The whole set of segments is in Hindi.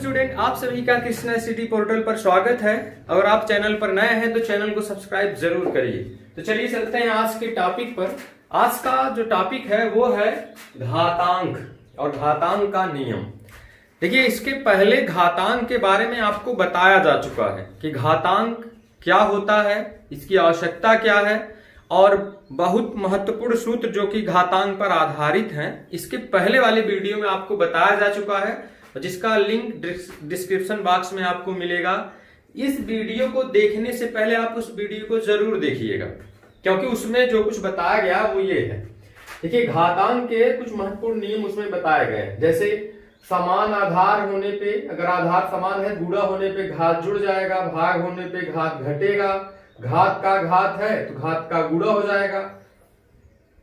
स्टूडेंट, आप सभी का कृष्णा सिटी पोर्टल पर स्वागत है। अगर आप चैनल पर नए हैं तो चैनल को सब्सक्राइब जरूर करिए। तो चलिए चलते हैं आज के टॉपिक पर। आज का जो टॉपिक है वो है घातांक और घातांक का नियम। देखिए, इसके पहले घातांक के बारे में आपको बताया जा चुका है कि घातांक क्या होता है, इसकी आवश्यकता क्या है और बहुत महत्वपूर्ण सूत्र जो कि घातांक पर आधारित हैं, इसके पहले वाले वीडियो में आपको बताया जा चुका है, जिसका लिंक डिस्क्रिप्शन बॉक्स में आपको मिलेगा। इस वीडियो को देखने से पहले आप उस वीडियो को जरूर देखिएगा, क्योंकि उसमें जो कुछ बताया गया वो ये है। देखिए, घातांक के कुछ महत्वपूर्ण नियम उसमें बताए गए हैं। जैसे समान आधार होने पे, अगर आधार समान है, गुणा होने पे घात जुड़ जाएगा, भाग होने पे घात घटेगा, घात का घात है तो घात का गुणा हो जाएगा।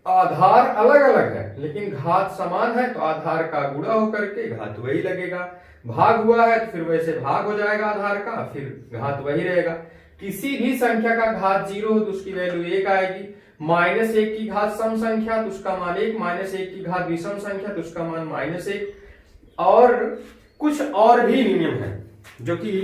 आधार अलग अलग है लेकिन घात समान है तो आधार का गुणा होकर के घात वही लगेगा। भाग हुआ है तो फिर वैसे भाग हो जाएगा आधार का, फिर घात वही रहेगा। किसी भी संख्या का घात 0 हो तो उसकी वैल्यू 1 आएगी। -1 की घात सम संख्या तो उसका मान 1, -1 की घात विषम संख्या तो उसका मान -1। और कुछ और भी नियम है जो कि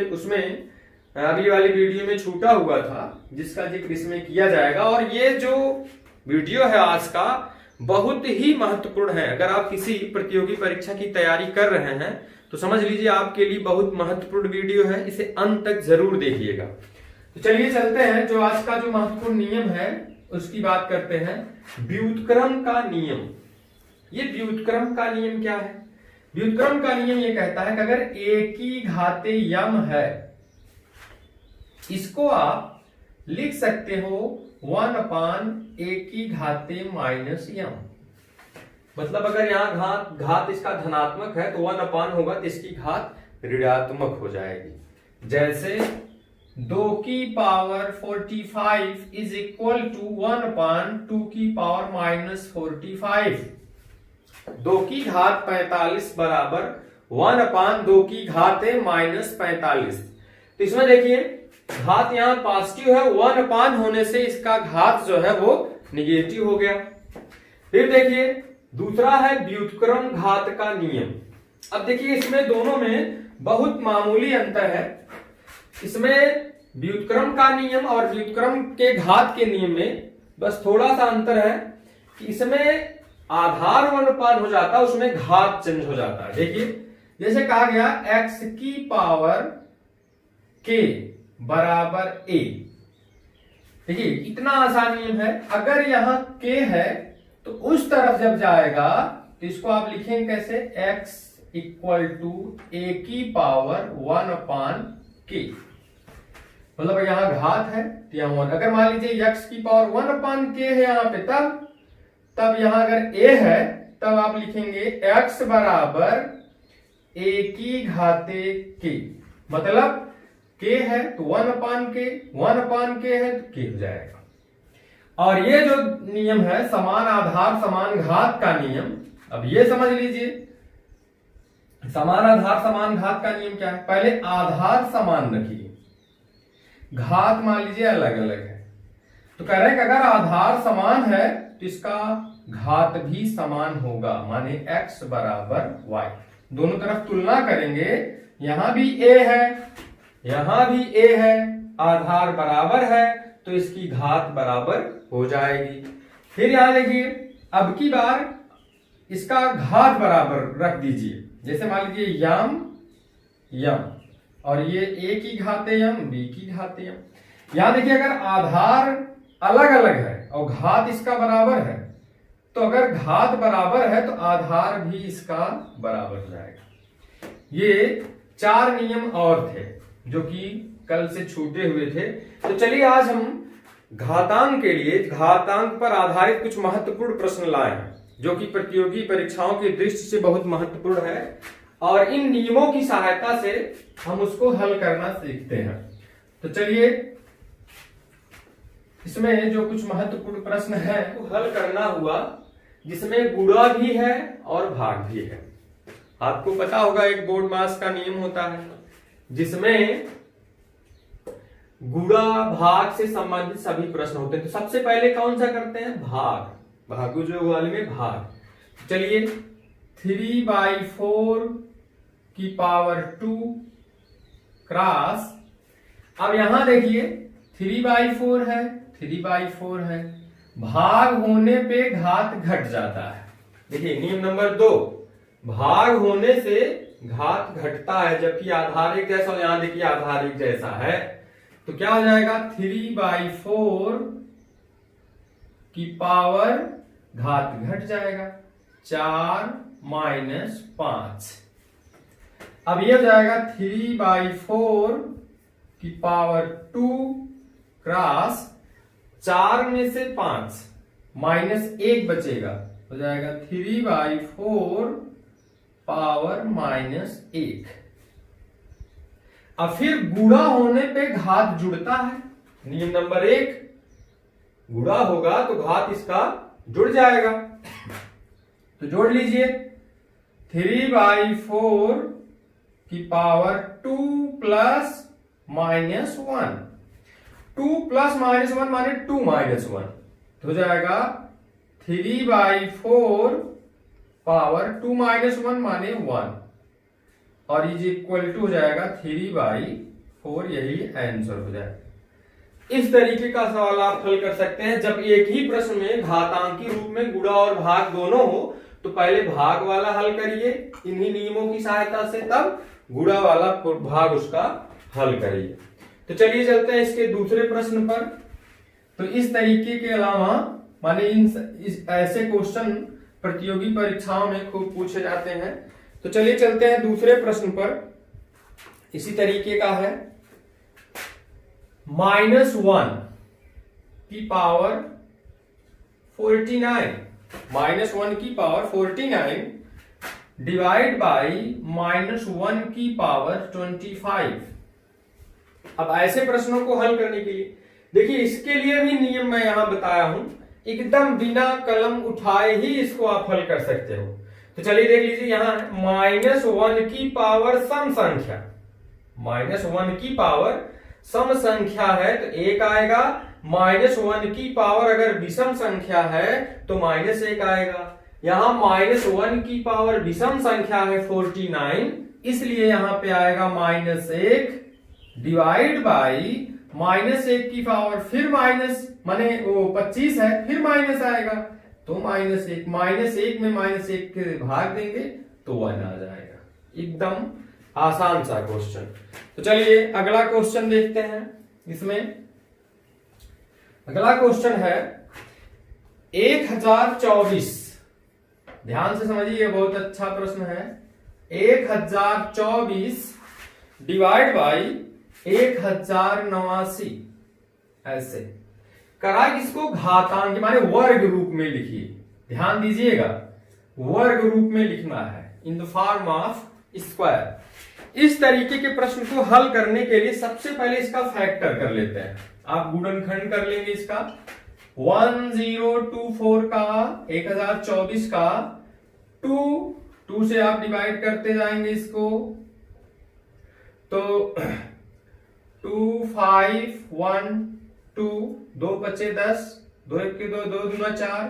उसमें अगली वाली वीडियो में छूटा हुआ था, जिसका जिक्र इसमें किया जाएगा। और ये जो वीडियो है आज का बहुत ही महत्वपूर्ण है। अगर आप किसी प्रतियोगी परीक्षा की तैयारी कर रहे हैं तो समझ लीजिए आपके लिए बहुत महत्वपूर्ण वीडियो है, इसे अंत तक जरूर देखिएगा। तो चलिए चलते हैं, जो आज का जो महत्वपूर्ण नियम है उसकी बात करते हैं। व्युत्क्रम का नियम। ये व्युत्क्रम का नियम क्या है? व्युत्क्रम का नियम ये कहता है कि अगर a की घाते यम है, इसको आप लिख सकते हो 1/a की घाते -m। मतलब अगर यहाँ घात इसका धनात्मक है तो 1 होगा तो इसकी घात ऋणात्मक हो जाएगी। जैसे 2 की पावर 45 इज इक्वल टू 1/2 की पावर -45। 2 की घात 45 बराबर 1/2 की घाते -45। तो इसमें देखिए घात यहाँ पॉजिटिव है, 1 होने से इसका घात जो है वो निगेटिव हो गया। फिर देखिए दूसरा है व्युत्क्रम घात का नियम। अब देखिए इसमें दोनों में बहुत मामूली अंतर है। इसमें व्युत्क्रम का नियम और व्युत्क्रम के घात के नियम में बस थोड़ा सा अंतर है कि इसमें आधार 1 हो जाता है, उसमें घात चेंज हो जाता है। देखिए जैसे कहा गया x की पावर k बराबर a। देखिए इतना आसान नियम है। अगर यहां k है तो उस तरफ जब जाएगा तो इसको आप लिखेंगे कैसे? x इक्वल टू a की पावर 1/k। मतलब यहां घात है तो यहां 1। अगर मान लीजिए x की पावर 1/k है यहां पे, तब यहां अगर a है तब आप लिखेंगे x बराबर a की घाते k। मतलब k है तो 1/k, 1/k है तो k हो जाएगा। और ये जो नियम है समान आधार समान घात का नियम, अब ये समझ लीजिए समान आधार समान घात का नियम क्या है। पहले आधार समान रखिए, घात मान लीजिए अलग अलग है। तो कह रहे हैं कि अगर आधार समान है तो इसका घात भी समान होगा, माने x बराबर y। दोनों तरफ तुलना करेंगे, यहां भी a है यहां भी a है, आधार बराबर है तो इसकी घात बराबर हो जाएगी। फिर यहां देखिए अब की बार इसका घात बराबर रख दीजिए। जैसे मान लीजिए यम और ये a की घाते यम, b की घाते यम। यहां देखिए अगर आधार अलग अलग है और घात इसका बराबर है, तो अगर घात बराबर है तो आधार भी इसका बराबर हो जाएगा। ये 4 नियम और थे जो कि कल से छूटे हुए थे। तो चलिए आज हम घातांक के लिए घातांक पर आधारित कुछ महत्वपूर्ण प्रश्न लाए हैं, जो कि प्रतियोगी परीक्षाओं की दृष्टि से बहुत महत्वपूर्ण है। और इन नियमों की सहायता से हम उसको हल करना सीखते हैं। तो चलिए इसमें जो कुछ महत्वपूर्ण प्रश्न है वो हल करना हुआ, जिसमें गुणा भी है और भाग भी है। आपको पता होगा एक बोर्ड मास का नियम होता है जिसमें गुणा भाग से संबंधित सभी प्रश्न होते हैं। तो सबसे पहले कौन सा करते हैं? भागु जो वाले में भाग। चलिए 3/4 की पावर 2 क्रॉस, अब यहां देखिए 3/4 है, 3/4 है, भाग होने पे घात घट जाता है। देखिए नियम नंबर 2, भाग होने से घात घटता है, जबकि आधार एक जैसा, यहां देखिए आधार एक जैसा है, तो क्या हो जाएगा 3/4 की पावर घात घट जाएगा 4 - 5। अब ये हो जाएगा 3/4 की पावर 2 क्रॉस 4 में से 5 -1 बचेगा, हो जाएगा 3/4 पावर -1। अब फिर गुणा होने पे घात जुड़ता है, नियम नंबर 1, गुणा होगा तो घात इसका जुड़ जाएगा, तो जोड़ लीजिए 3/4 की पावर 2 + -1, 2 + -1 माने 2 - 1, तो हो जाएगा 3/4 पावर 2 - 1 माने 1, और इज इक्वल टू हो जाएगा 3/4, यही आंसर हो जाएगा। इस तरीके का सवाल आप हल कर सकते हैं। जब एक ही प्रश्न में घातांकी रूप में गुणा और भाग दोनों हो, तो पहले भाग वाला हल करिए इन्हीं नियमों की सहायता से, तब गुणा वाला भाग उसका हल करिए। तो चलिए चलते हैं इसके दूसरे प्रश्न पर। तो इस तरीके के अलावा माने ऐसे क्वेश्चन प्रतियोगी परीक्षाओं में खूब पूछे जाते हैं। तो चलिए चलते हैं दूसरे प्रश्न पर। इसी तरीके का है, -1 की पावर 49, -1 की पावर 49 डिवाइड बाई -1 की पावर 25। अब ऐसे प्रश्नों को हल करने के लिए देखिए, इसके लिए भी नियम मैं यहां बताया हूं, एकदम बिना कलम उठाए ही इसको आप हल कर सकते हो। तो चलिए देख लीजिए, यहां -1 की पावर सम संख्या, -1 की पावर सम संख्या है तो 1 आएगा, -1 की पावर अगर विषम संख्या है तो -1 आएगा। यहां -1 की पावर विषम संख्या है 49, इसलिए यहां पे आएगा -1 डिवाइड बाई -1 की पावर फिर माइनस माने वो 25 है, फिर माइनस आएगा, तो -1 -1 में -1 के भाग देंगे तो 1 आ जाएगा। एकदम आसान सा क्वेश्चन। तो चलिए अगला क्वेश्चन देखते हैं। इसमें अगला क्वेश्चन है 1024, ध्यान से समझिए, बहुत अच्छा प्रश्न है। 1024 डिवाइड बाई 1089, ऐसे करा, इसको घातांक माने वर्ग रूप में लिखिए। ध्यान दीजिएगा, वर्ग रूप में लिखना है, in the form of square. इस तरीके के प्रश्न को हल करने के लिए सबसे पहले इसका फैक्टर कर लेते हैं। आप गुणनखंड कर लेंगे इसका, 1024 का 1024 का 2 से आप डिवाइड करते जाएंगे इसको, तो 2 5 1 2, 2 बचे 10, 2 1 के 2, 2 दूना 4,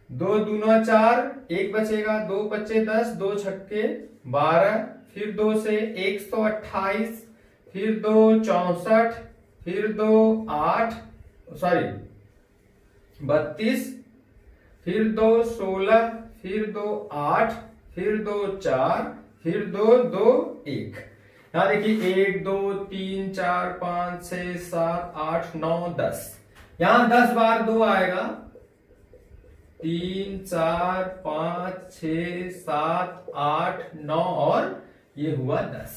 2 दूना 4, 1 बचेगा, 2 बचे 10, 2 छक्के 12, फिर 2 से 128, फिर 2 64, फिर 2 8 32, फिर 2 16, फिर 2 8, फिर 2 4, फिर 2 2 1। यहां देखिए 1 2 3 4 5 6 7 8 9 10, यहां 10 बार 2 आएगा, 3 4 5 6 7 8 9 और ये हुआ 10।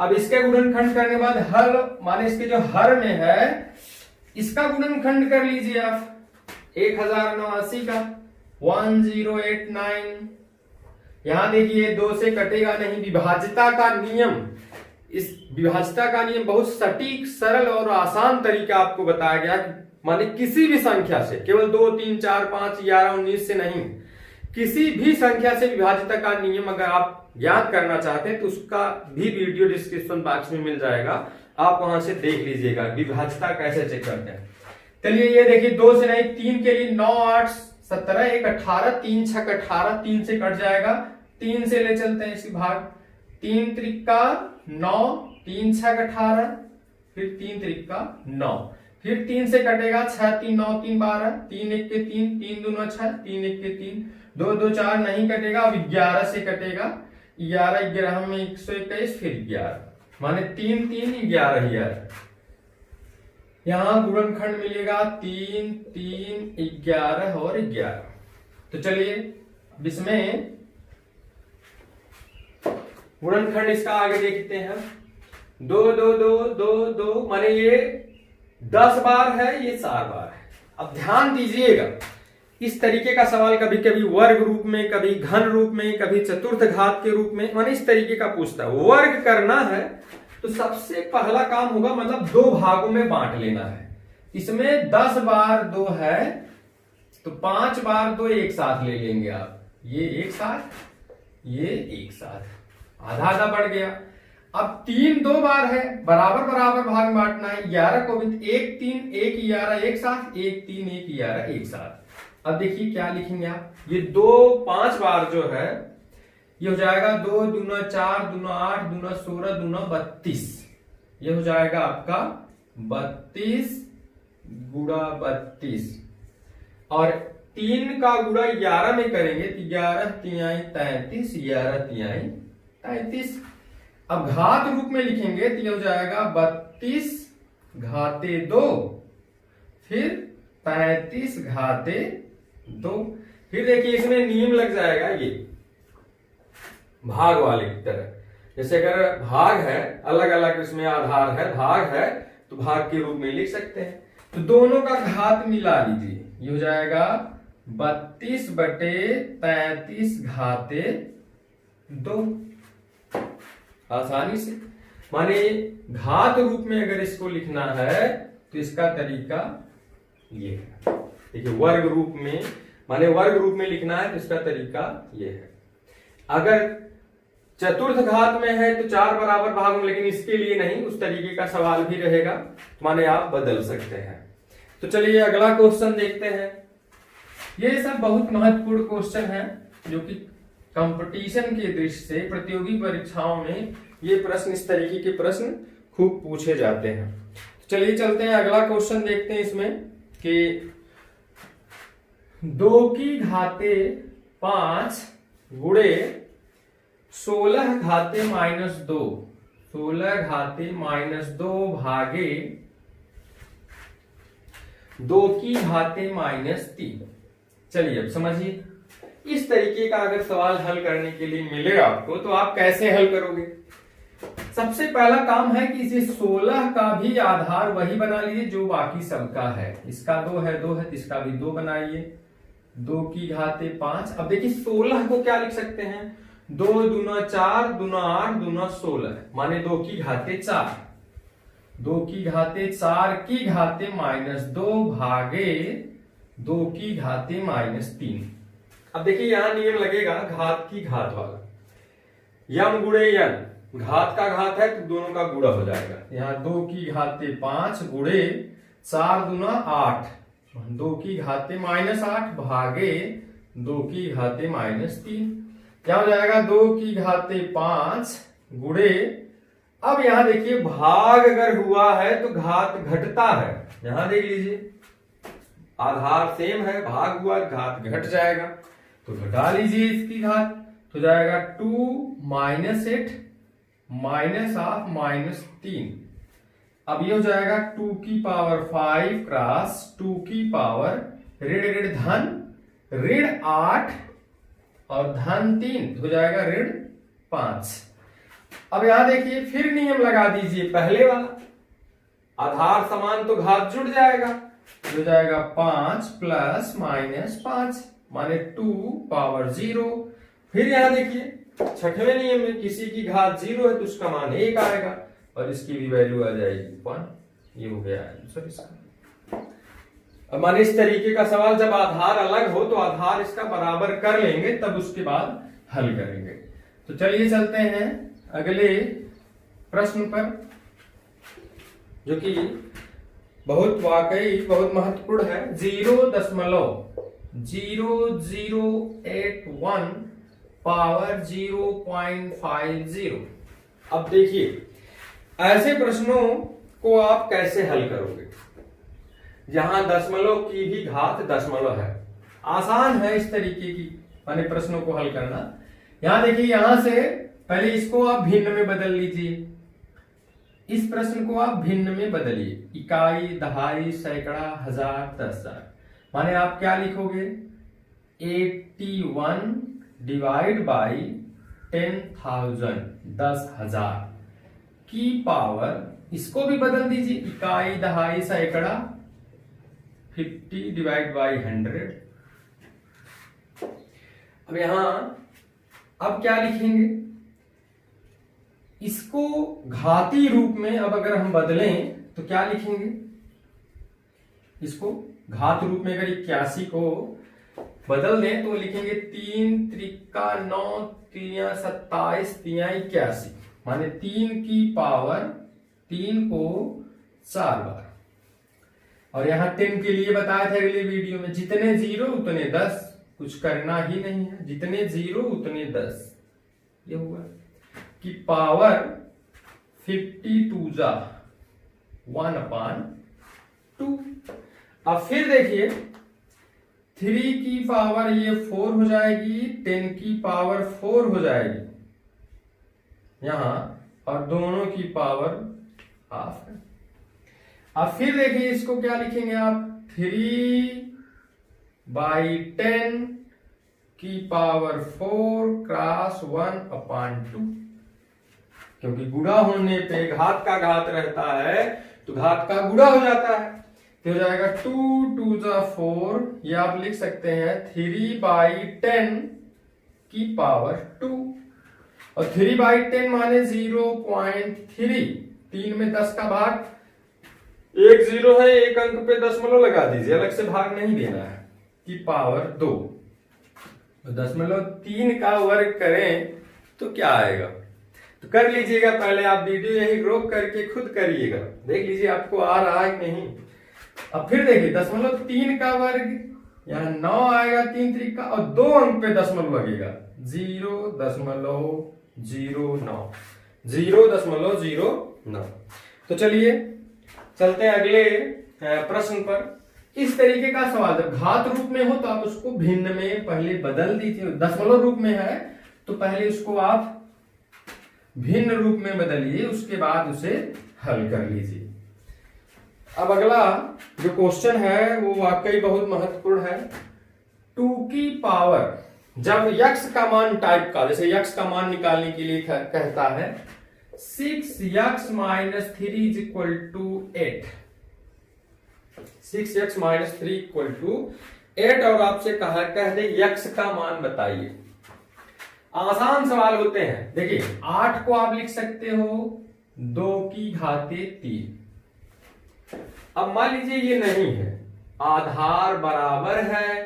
अब इसके गुणनखंड करने के बाद हर माने इसके जो हर में है इसका गुणनखंड कर लीजिए आप, 1089 का 1089। यहां देखिए 2 से कटेगा नहीं, विभाज्यता का नियम, इस विभाज्यता का नियम बहुत सटीक सरल और आसान तरीका आपको बताया गया, माने किसी भी संख्या से, केवल 2 3 4 5 11 19 से नहीं, किसी भी संख्या से विभाज्यता का नियम अगर आप ज्ञात करना चाहते हैं तो उसका भी वीडियो डिस्क्रिप्शन बॉक्स में मिल जाएगा, आप वहां से देख लीजिएगा विभाज्यता कैसे चेक करते हैं। चलिए ये देखिए 2 से नहीं, 3 के लिए 9 8 17 1 18, 3 6 18, 3 से कट जाएगा, 3 से ले चलते हैं इसी भाग, 3 त्रिका 9, 3 6 18, फिर 3 त्रिका 9, फिर 3 से कटेगा 6 3 9 3 12, 3 1 के 3, 3 दूना 6, 3 1 के 3, 2 2 4 नहीं कटेगा। अब 11 से कटेगा, 11 11 में 121, फिर 11, माने 3 3 11 11। यहां गुणनखंड मिलेगा 3 3 11 और 11। तो चलिए इसमें गुणनखंड इसका आगे देखते हैं। 2 2 2 2 2 माने ये 10 बार है, ये 4 बार है। अब ध्यान दीजिएगा, इस तरीके का सवाल कभी कभी वर्ग रूप में, कभी घन रूप में, कभी चतुर्थ घात के रूप में, माने इस तरीके का पूछता है। वर्ग करना है तो सबसे पहला काम होगा, मतलब 2 भागों में बांट लेना है। इसमें 10 बार 2 है तो 5 बार 2 एक साथ ले लेंगे आप, ये एक साथ, ये एक साथ, आधा आधा बढ़ गया। अब 3 2 बार है, बराबर बराबर भाग में बांटना है। 11 को भी 1 3 1 11 एक साथ, 1 3 1 11 एक साथ। अब देखिए क्या लिखेंगे आप, ये 2 5 बार जो है ये हो जाएगा 2 दूना 4 दूना 8 दूना 16 दूना 32, ये हो जाएगा आपका 32 गुणा 32। और 3 का गुणा 11 में करेंगे तो 11 तिहाई 33, 11 तिहाई 33। अब घात रूप में लिखेंगे तो ये हो जाएगा 32 घाते 2, फिर 35 घाते 2। फिर देखिए इसमें नियम लग जाएगा, ये भाग वाले की तरह। जैसे अगर भाग है, अलग अलग इसमें आधार है, भाग है तो भाग के रूप में लिख सकते हैं। तो दोनों का घात मिला लीजिए, ये हो जाएगा 32 बटे 33 घाते 2। आसानी से, माने घात रूप में अगर इसको लिखना है तो इसका तरीका ये है। देखिए वर्ग रूप में, माने वर्ग रूप में लिखना है तो इसका तरीका ये है। अगर चतुर्थ घात में है तो 4 बराबर भाग में, लेकिन इसके लिए नहीं, उस तरीके का सवाल भी रहेगा, माने आप बदल सकते हैं। तो चलिए अगला क्वेश्चन देखते हैं। ये सब बहुत महत्वपूर्ण क्वेश्चन है जो कि कंपटीशन के दृष्टि से प्रतियोगी परीक्षाओं में ये प्रश्न, इस तरीके के प्रश्न खूब पूछे जाते हैं। चलिए चलते हैं, अगला क्वेश्चन देखते हैं इसमें कि 2 की घाते 5 गुणे 16 घाते -2, 16 घाते -2 भागे 2 की घाते -3। चलिए अब समझिए, इस तरीके का अगर सवाल हल करने के लिए मिलेगा आपको तो आप कैसे हल करोगे। सबसे पहला काम है कि इसे 16 का भी आधार वही बना लीजिए जो बाकी सबका है। इसका 2 है तो इसका भी 2 बनाइए, 2 की घाते 5। अब देखिए 16 को क्या लिख सकते हैं, 2 दूना 4 दूना 8 दूना 16, माने 2 की घाते 4, 2 की घाते 4 की घाते -2 भागे 2 की घाते -3। अब देखिए यहां नियम लगेगा घात की घात वाला, यम गुणे यन, घात का घात है तो दोनों का गुणा हो जाएगा। यहाँ 2 की घाते 5 गुणे 4 दूना 8, 2 की घाते -8 भागे 2 की घाते -3, क्या हो जाएगा 2 की घाते 5 गुणे। अब यहां देखिए भाग अगर हुआ है तो घात घटता है, यहां देख लीजिए आधार सेम है, भाग हुआ घात घट जाएगा, तो घटा लीजिए इसकी घात, तो जाएगा 2 -8 -3। अब ये हो जाएगा 2 की पावर 5 क्रॉस 2 की पावर ऋण ऋण धन ऋण 8 और धन 3, हो जाएगा ऋण 5। अब यहां देखिए फिर नियम लगा दीजिए पहले वाला, आधार समान तो घात जुड़ जाएगा, हो जाएगा 5 प्लस -5 माने 2 पावर 0। फिर यहां देखिए छठवें नियम में किसी की घात 0 है तो उसका मान 1 आएगा और इसकी भी वैल्यू आ जाएगी 1। ये हो गया आंसर इसका। अब माने इस तरीके का सवाल जब आधार अलग हो तो आधार इसका बराबर कर लेंगे, तब उसके बाद हल करेंगे। तो चलिए चलते हैं अगले प्रश्न पर, जो कि बहुत वाकई बहुत महत्वपूर्ण है। 0.0081 पावर 0.50। अब देखिए ऐसे प्रश्नों को आप कैसे हल करोगे, जहां दशमलव की भी घात दशमलव है। आसान है इस तरीके की माने प्रश्नों को हल करना। यहां देखिए, यहां से पहले इसको आप भिन्न में बदल लीजिए, इस प्रश्न को आप भिन्न में बदलिए, इकाई, दहाई, सैकड़ा, हजार, 10,000। माने आप क्या लिखोगे, 81 डिवाइड बाई 10,000, 10,000 की पावर, इसको भी बदल दीजिए, इकाई, दहाई, सैकड़ा, 50 डिवाइड बाई 100। अब यहां अब क्या लिखेंगे, इसको घाती रूप में अब अगर हम बदलें तो क्या लिखेंगे, इसको घात रूप में अगर 81 को बदल दें तो लिखेंगे 3 त्रिका 9, 3 27, 3 81, माने 3 की पावर 3 को 4 बार। और यहां 10 के लिए बताया था अगले वीडियो में, जितने जीरो उतने 10, कुछ करना ही नहीं है, जितने जीरो उतने 10। ये हुआ कि पावर 52 जा 1/2। अब फिर देखिए 3 की पावर ये 4 हो जाएगी, 10 की पावर 4 हो जाएगी यहां, और दोनों की पावर हाफ है। अब फिर देखिए इसको क्या लिखेंगे आप, 3/10 की पावर 4 क्रॉस 1/2, क्योंकि गुणा होने पे घात का घात रहता है तो घात का गुणा हो जाता है, तो हो जाएगा 2 2 4। ये आप लिख सकते हैं 3/10 की पावर 2, और 3/10 माने 0.3, 3 में 10 का भाग, एक जीरो है, एक अंक पे दशमलव लगा दीजिए, अलग से भाग नहीं देना है, की पावर 2। 0.3 का वर्ग करें तो क्या आएगा, तो कर लीजिएगा, पहले आप वीडियो यही रोक करके खुद करिएगा, देख लीजिए आपको आ रहा है कि नहीं। अब फिर देखिए 0.3 का वर्ग, यहाँ 9 आएगा, 3 त्रिका, और 2 अंक पे दशमलव लगेगा, 0.09, 0.09। तो चलिए चलते हैं अगले प्रश्न पर। इस तरीके का सवाल जब घात रूप में हो तो आप उसको भिन्न में पहले बदल दीजिए, दशमलव रूप में है तो पहले उसको आप भिन्न रूप में बदलिए, उसके बाद उसे हल कर लीजिए। अब अगला जो क्वेश्चन है वो वाकई बहुत महत्वपूर्ण है। 2 की पावर, जब यक्स का मान टाइप का, जैसे यक्स का मान निकालने के लिए कहता है 6x - 3 = 8, 6x - 3 = 8, और आपसे कह दे यक्स का मान बताइए। आसान सवाल होते हैं। देखिए 8 को आप लिख सकते हो 2 की घाते 3। अब मान लीजिए ये नहीं है, आधार बराबर है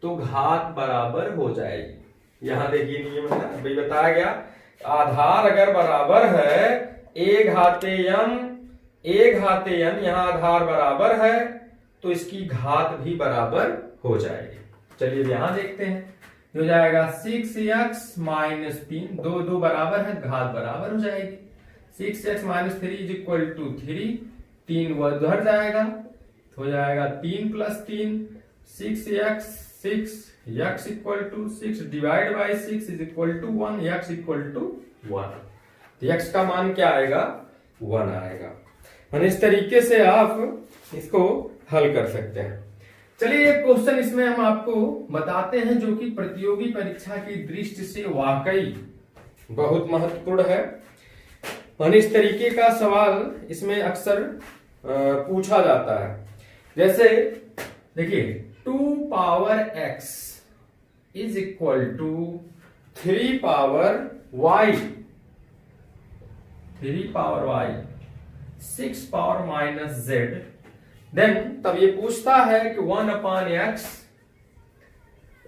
तो घात बराबर हो जाएगी। यहां देखिए नियम है, अभी बताया गया, आधार अगर बराबर है a घाते n, यहां आधार बराबर है तो इसकी घात भी बराबर हो जाएगी। चलिए यहां देखते हैं, हो जाएगा 6x - 3, 2 2 बराबर है, घात बराबर हो जाएगी। 6x - 3 = 3, 3 उधर जाएगा, हो जाएगा 3 + 3, 6x, 6x = 6 divide by 6 = 1, x = 1, तो x का मान क्या आएगा, 1 आएगा। इस तरीके से आप इसको हल कर सकते हैं। चलिए एक क्वेश्चन इसमें हम आपको बताते हैं जो कि प्रतियोगी परीक्षा की दृष्टि से वाकई बहुत महत्वपूर्ण है। इस तरीके का सवाल इसमें अक्सर पूछा जाता है। जैसे देखिए 2 power x = 3 power y, 3 power y, 6 power -z, then तब ये पूछता है कि 1/x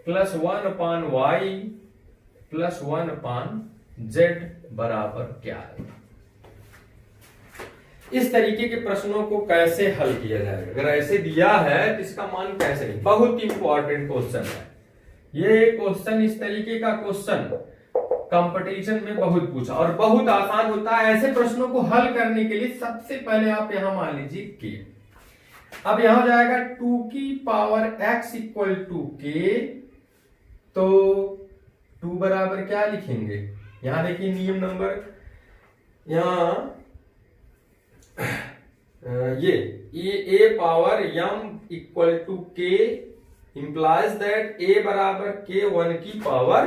+ 1/y + 1/z बराबर क्या है। इस तरीके के प्रश्नों को कैसे हल किया जाएगा, अगर ऐसे दिया है तो इसका मान कैसे नहीं, बहुत इंपॉर्टेंट क्वेश्चन है। ये क्वेश्चन, इस तरीके का क्वेश्चन कंपटीशन में बहुत पूछा और बहुत आसान होता है। ऐसे प्रश्नों को हल करने के लिए सबसे पहले आप यहां मान लीजिए के। अब यहां हो जाएगा 2 की power x equal to k, तो 2 बराबर क्या लिखेंगे, यहां देखिए नियम नंबर, यहां ये a power m equal to k implies that a बराबर के 1 की पावर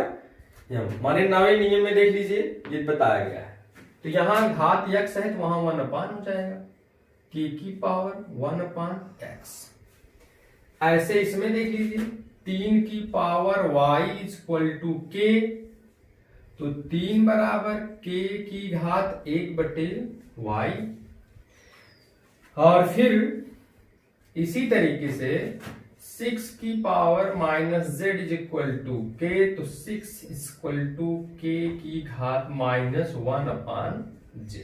m, माने नवे नियम में देख लीजिए ये बताया गया है। तो यहां घात x है तो वहां 1 अपान हो जाएगा k की पावर 1 अपान x। ऐसे इसमें देख लीजिए 3 की power y equal to k, तो 3 बराबर k की घात 1 बटे y। और फिर इसी तरीके से 6 की power minus z is equal to k, तो 6 इक्वल टू के की घात माइनस 1 अपान z।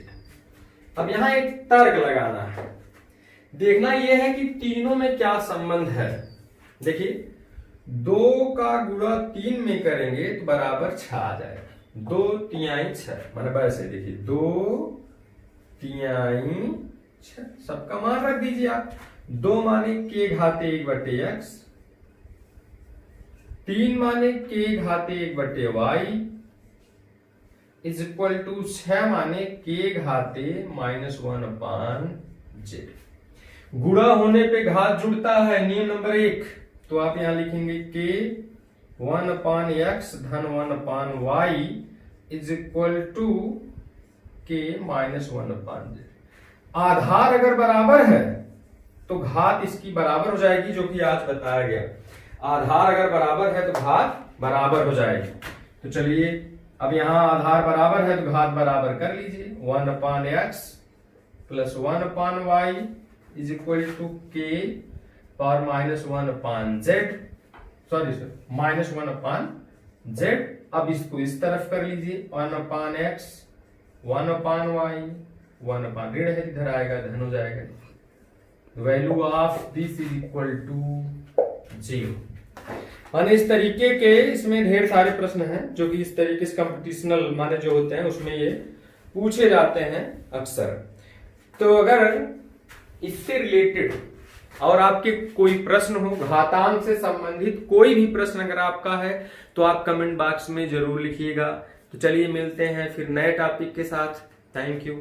अब यहां एक तर्क लगाना है, देखना यह है कि तीनों में क्या संबंध है। देखिए 2 का गुणा 3 में करेंगे तो बराबर 6 आ जाएगा, 2 तिहाई 6, मतलब ऐसे देखिए 2 तिहाई 6, सबका मान रख दीजिए आप। 2 माने के घाते 1 बटे x, 3 माने के घाते 1 बटे y इज इक्वल टू 6 माने के घाते माइनस 1 अपान z। गुणा होने पे घात जुड़ता है, नियम नंबर 1, तो आप यहां लिखेंगे के 1 अपान x धन 1 अपान y इज इक्वल टू के माइनस 1 अपान z। आधार अगर बराबर है तो घात इसकी बराबर हो जाएगी, जो कि आज बताया गया। आधार अगर बराबर है तो घात बराबर हो जाएगी। तो चलिए अब यहां आधार बराबर है तो घात बराबर कर लीजिए, 1 upon x plus 1 upon y is equal to के power minus 1 upon z, sorry sir minus 1 upon z. अब इसको इस तरफ कर लीजिए, 1 अपान एक्स 1 अपान वाई, 1 अपान ऋण है इधर आएगा धन हो जाएगा। Value of this is equal to 0। माने इस तरीके के इसमें ढेर सारे प्रश्न हैं जो कि इस तरीके से कंपटीशनल माने जो होते हैं उसमें ये पूछे जाते हैं अक्सर। तो अगर इससे रिलेटेड और आपके कोई प्रश्न हो, घातांक से संबंधित कोई भी प्रश्न अगर आपका है तो आप कमेंट बॉक्स में जरूर लिखिएगा। तो चलिए मिलते हैं फिर नए टॉपिक के साथ। Thank you.